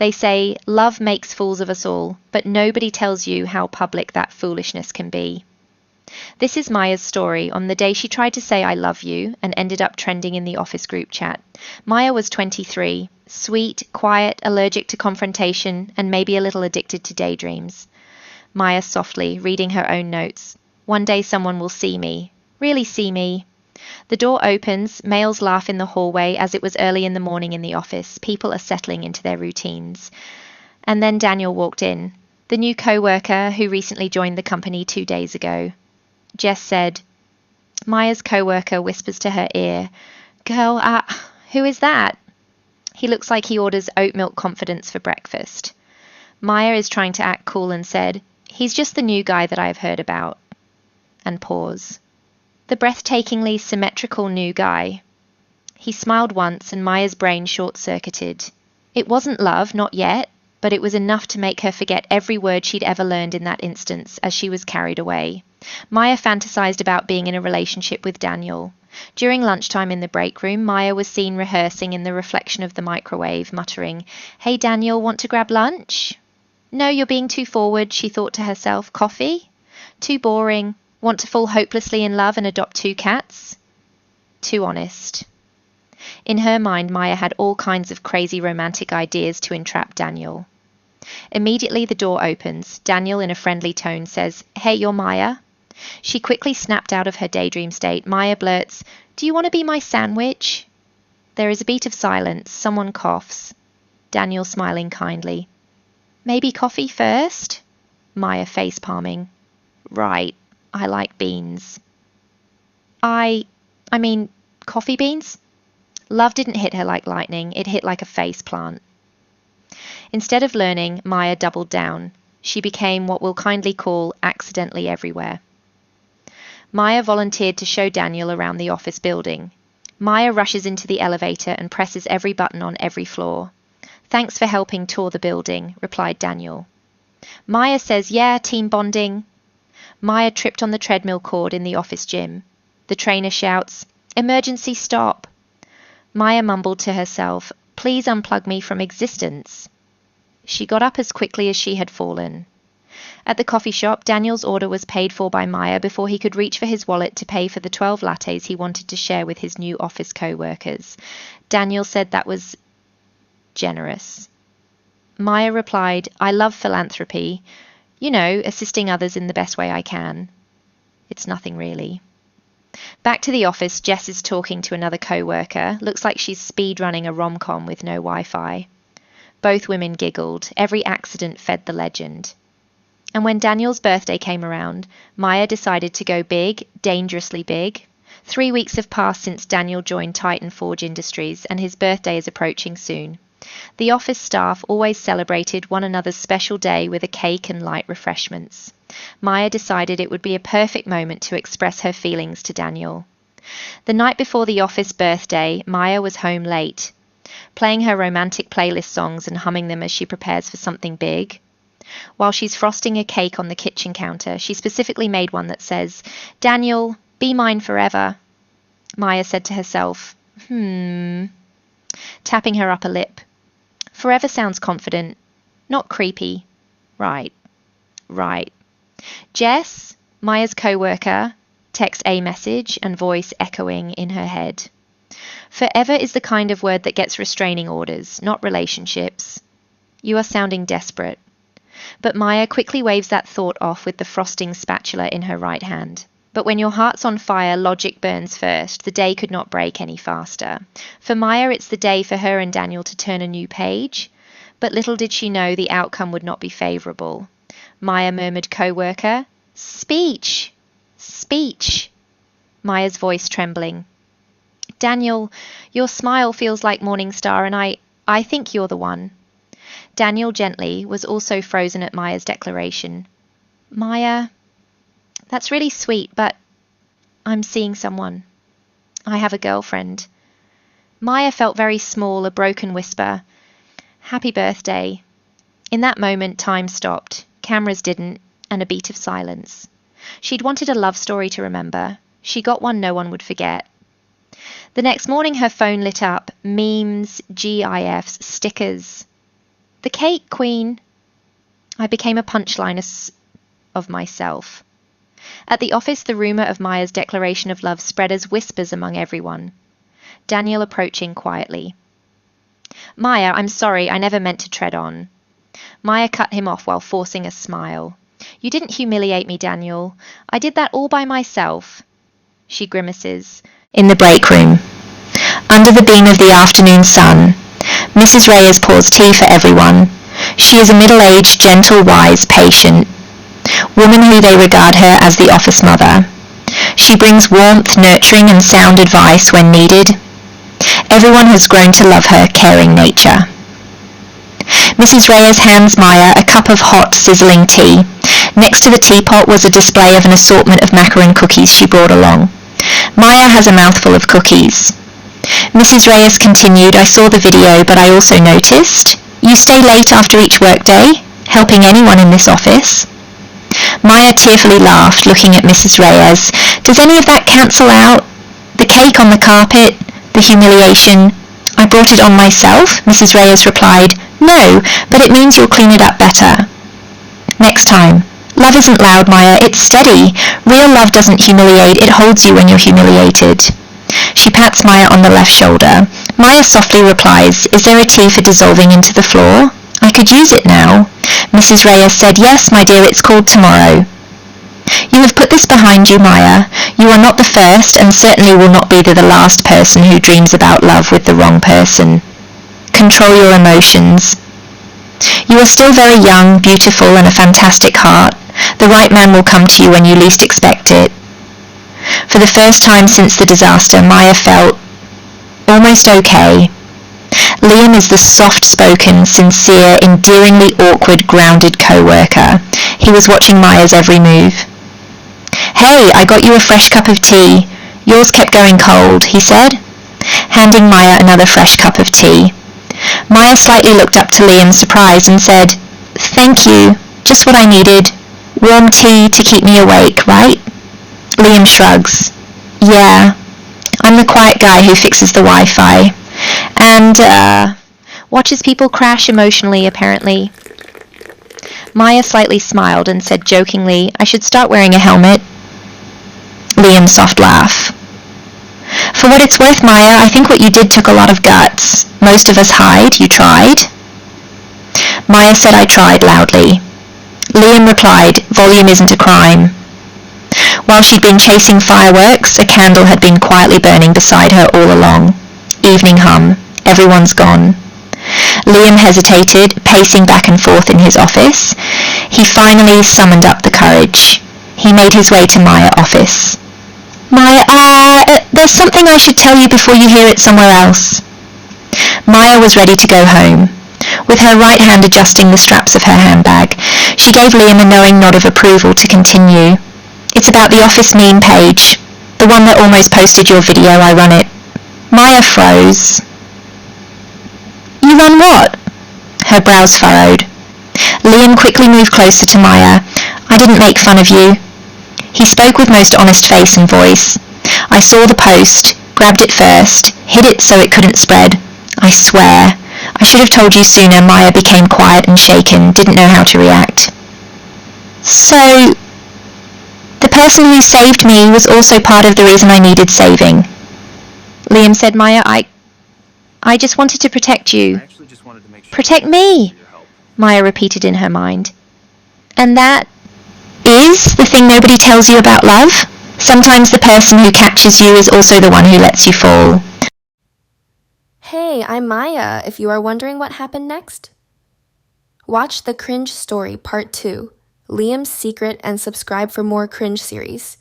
They say love makes fools of us all, but nobody tells you how public that foolishness can be. This is Maya's story on the day she tried to say I love you and ended up trending in the office group chat. Maya was 23, sweet, quiet, allergic to confrontation, and maybe a little addicted to daydreams. Maya softly, reading her own notes. One day someone will see me. Really see me. The door opens, males laugh in the hallway as it was early in the morning in the office. People are settling into their routines. And then Daniel walked in, the new co-worker who recently joined the company 2 days ago. Jess said. Maya's co-worker whispers to her ear, "Girl, who is that?" He looks like he orders oat milk confidence for breakfast. Maya is trying to act cool and said, "He's just the new guy that I've heard about." And pause. The breathtakingly symmetrical new guy. He smiled once and Maya's brain short-circuited. It wasn't love, not yet, but it was enough to make her forget every word she'd ever learned in that instance as she was carried away. Maya fantasized about being in a relationship with Daniel. During lunchtime in the break room, Maya was seen rehearsing in the reflection of the microwave, muttering, "Hey Daniel, want to grab lunch?" "No, you're being too forward," she thought to herself. "Coffee? Too boring. Want to fall hopelessly in love and adopt 2 cats? Too honest." In her mind, Maya had all kinds of crazy romantic ideas to entrap Daniel. Immediately the door opens. Daniel, in a friendly tone, says, "Hey, you're Maya?" She quickly snapped out of her daydream state. Maya blurts, "Do you want to be my sandwich?" There is a beat of silence. Someone coughs. Daniel smiling kindly. "Maybe coffee first?" Maya face palming. "Right, I like beans." I mean, coffee beans? Love didn't hit her like lightning, it hit like a face plant. Instead of learning, Maya doubled down. She became what we'll kindly call accidentally everywhere. Maya volunteered to show Daniel around the office building. Maya rushes into the elevator and presses every button on every floor. "Thanks for helping tour the building," replied Daniel. Maya says, "Yeah, team bonding." Maya tripped on the treadmill cord in the office gym. The trainer shouts, "Emergency stop." Maya mumbled to herself, "Please unplug me from existence." She got up as quickly as she had fallen. At the coffee shop, Daniel's order was paid for by Maya before he could reach for his wallet to pay for the 12 lattes he wanted to share with his new office co-workers. Daniel said that was generous. Maya replied, "I love philanthropy. You know, assisting others in the best way I can." It's nothing really. Back to the office, Jess is talking to another co-worker. Looks like she's speed-running a rom-com with no Wi-Fi. Both women giggled. Every accident fed the legend. And when Daniel's birthday came around, Maya decided to go big, dangerously big. 3 weeks have passed since Daniel joined Titan Forge Industries, and his birthday is approaching soon. The office staff always celebrated one another's special day with a cake and light refreshments. Maya decided it would be a perfect moment to express her feelings to Daniel. The night before the office birthday, Maya was home late, playing her romantic playlist songs and humming them as she prepares for something big. While she's frosting a cake on the kitchen counter, she specifically made one that says, "Daniel, be mine forever." Maya said to herself, tapping her upper lip. Forever sounds confident, not creepy. Right. Jess, Maya's co-worker, text a message and voice echoing in her head. Forever is the kind of word that gets restraining orders, not relationships. You are sounding desperate. But Maya quickly waves that thought off with the frosting spatula in her right hand. But when your heart's on fire, logic burns first. The day could not break any faster. For Maya, it's the day for her and Daniel to turn a new page. But little did she know the outcome would not be favourable. Maya murmured, "Co-worker, speech, speech." Maya's voice trembling. "Daniel, your smile feels like morning star, and I think you're the one." Daniel gently was also frozen at Maya's declaration. "Maya, that's really sweet, but I'm seeing someone. I have a girlfriend." Maya felt very small, a broken whisper. "Happy birthday." In that moment, time stopped. Cameras didn't, and a beat of silence. She'd wanted a love story to remember. She got one no one would forget. The next morning her phone lit up. Memes, GIFs, stickers. The cake, Queen. I became a punchline of myself. At the office, the rumour of Maya's declaration of love spread as whispers among everyone. Daniel approaching quietly. Maya, I'm sorry, I never meant to tread on. Maya cut him off while forcing a smile. You didn't humiliate me, Daniel. I did that all by myself. She grimaces. In the break room. Under the beam of the afternoon sun, Mrs. Reyes pours tea for everyone. She is a middle-aged, gentle, wise, patient woman who they regard her as the office mother. She brings warmth, nurturing, and sound advice when needed. Everyone has grown to love her caring nature. Mrs. Reyes hands Maya a cup of hot, sizzling tea. Next to the teapot was a display of an assortment of macaron cookies she brought along. Maya has a mouthful of cookies. Mrs. Reyes continued, I saw the video, but I also noticed. You stay late after each workday, helping anyone in this office. Maya tearfully laughed, looking at Mrs. Reyes. Does any of that cancel out? The cake on the carpet, the humiliation. I brought it on myself, Mrs. Reyes replied. No, but it means you'll clean it up better. Next time. Love isn't loud, Maya, it's steady. Real love doesn't humiliate, it holds you when you're humiliated. She pats Maya on the left shoulder. Maya softly replies, Is there a tea for dissolving into the floor? I could use it now. Mrs. Reyes said, Yes, my dear, it's called tomorrow. You have put this behind you, Maya. You are not the first and certainly will not be the last person who dreams about love with the wrong person. Control your emotions. You are still very young, beautiful, and a fantastic heart. The right man will come to you when you least expect it. For the first time since the disaster, Maya felt almost okay. Liam is the soft-spoken, sincere, endearingly awkward, grounded co-worker. He was watching Maya's every move. Hey, I got you a fresh cup of tea. Yours kept going cold, he said, handing Maya another fresh cup of tea. Maya slightly looked up to Liam, surprised, and said, Thank you, just what I needed. Warm tea to keep me awake, right? Liam shrugs. Yeah, I'm the quiet guy who fixes the Wi-Fi. And, watches people crash emotionally, apparently. Maya slightly smiled and said jokingly, I should start wearing a helmet. Liam's soft laugh. For what it's worth, Maya, I think what you did took a lot of guts. Most of us hide. You tried? Maya said I tried loudly. Liam replied, Volume isn't a crime. While she'd been chasing fireworks, a candle had been quietly burning beside her all along. Evening hum. Everyone's gone. Liam hesitated, pacing back and forth in his office. He finally summoned up the courage. He made his way to Maya's office. Maya, there's something I should tell you before you hear it somewhere else. Maya was ready to go home. With her right hand adjusting the straps of her handbag, she gave Liam a knowing nod of approval to continue. It's about the office meme page, the one that almost posted your video, I run it. Maya froze. You run what? Her brows furrowed. Liam quickly moved closer to Maya. I didn't make fun of you. He spoke with most honest face and voice. I saw the post, grabbed it first, hid it so it couldn't spread. I swear. I should have told you sooner. Maya became quiet and shaken, didn't know how to react. So, the person who saved me was also part of the reason I needed saving. Liam said, Maya, I just wanted to protect you. Protect me, Maya repeated in her mind. And that is the thing nobody tells you about love? Sometimes the person who catches you is also the one who lets you fall. Hey, I'm Maya, if you are wondering what happened next. Watch The Cringe Story Part 2, Liam's Secret, and subscribe for more Cringe series.